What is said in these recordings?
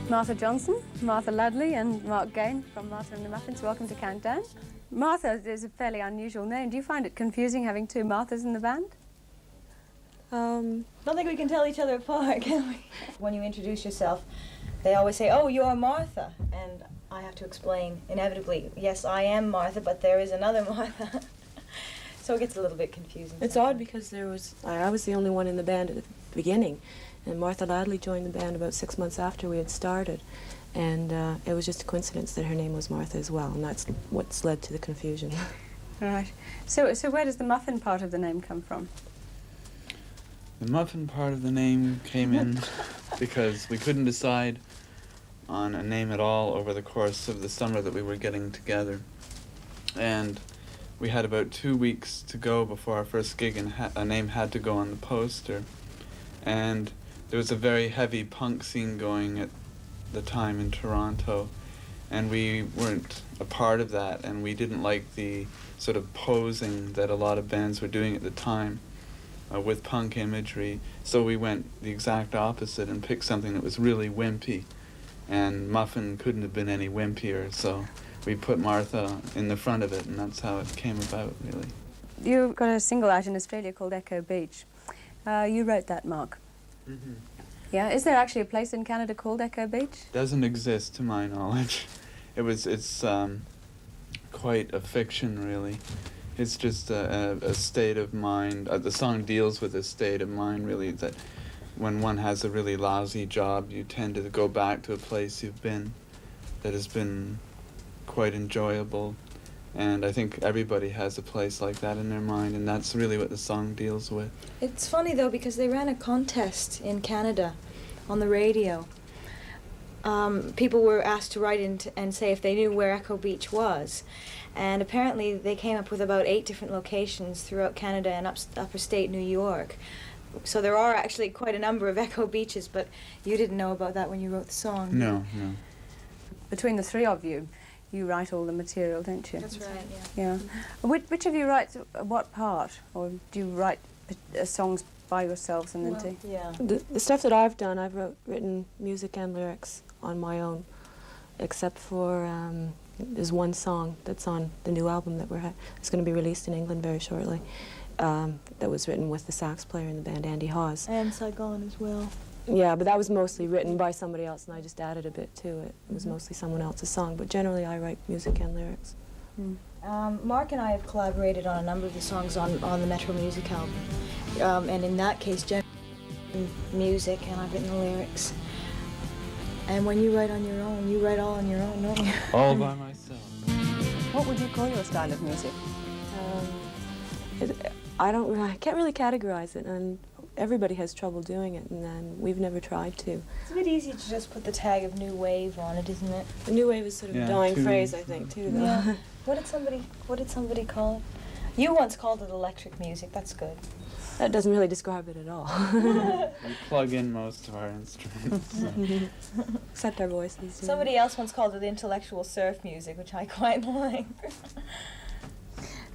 Martha Johnson, Martha Ladley and Mark Gain from Martha and the Muffins. Welcome to Countdown. Martha is a fairly unusual name. Do you find it confusing having two Marthas in the band? Don't think we can tell each other apart, can we? When you introduce yourself, they always say, "Oh, you're Martha," and I have to explain, inevitably, yes, I am Martha, but there is another Martha. So it gets a little bit confusing. It's odd because I was the only one in the band at the beginning, and Martha Ladley joined the band about 6 months after we had started, and it was just a coincidence that her name was Martha as well, and that's what's led to the confusion. Right. So where does the muffin part of the name come from? The muffin part of the name came in because we couldn't decide on a name at all over the course of the summer that we were getting together. And we had about 2 weeks to go before our first gig, and a name had to go on the poster. And there was a very heavy punk scene going at the time in Toronto, and we weren't a part of that, and we didn't like the sort of posing that a lot of bands were doing at the time. With punk imagery, so we went the exact opposite and picked something that was really wimpy, and Muffin couldn't have been any wimpier, so we put Martha in the front of it, and that's how it came about, really. You got a single out in Australia called Echo Beach. You wrote that, Mark. Mm-hmm. Yeah, is there actually a place in Canada called Echo Beach? Doesn't exist to my knowledge. It's quite a fiction, really. It's just a state of mind. The song deals with a state of mind, really, that when one has a really lousy job, you tend to go back to a place you've been that has been quite enjoyable. And I think everybody has a place like that in their mind, and that's really what the song deals with. It's funny, though, because they ran a contest in Canada on the radio. People were asked to write in and say if they knew where Echo Beach was. And apparently they came up with about 8 different locations throughout Canada and upper state New York. So there are actually quite a number of Echo Beaches, but you didn't know about that when you wrote the song. No. Between the three of you, you write all the material, don't you? That's right, yeah. Yeah. Which of you writes what part? Or do you write songs by yourselves and then Yeah. The stuff that I've done, I've written music and lyrics on my own, except for there's one song that's on the new album that it's going to be released in England very shortly, that was written with the sax player in the band, Andy Hawes. And Saigon as well. Yeah, but that was mostly written by somebody else, and I just added a bit to it. It was mostly someone else's song, but generally I write music and lyrics. Mark and I have collaborated on a number of the songs on the Metro Music album, and in that case, generally music, and I've written the lyrics. And when you write on your own, you write all on your own, don't you? All by myself. What would you call your style of music? I can't really categorize it, and everybody has trouble doing it, and then we've never tried to. It's a bit easy to just put the tag of new wave on it, isn't it? The new wave is sort of a dying phrase, I think, too, though. Yeah. What did somebody call it? You once called it electric music. That's good. That doesn't really describe it at all. We plug in most of our instruments. So. Except our voices. Somebody else once called it intellectual surf music, which I quite like.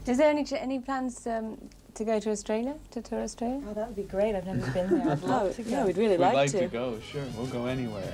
Is there any plans to go to Australia, to tour Australia? Oh, that would be great. I've never been there. I'd love to go. Yeah, we'd really We'd like to. Go, sure. We'll go anywhere.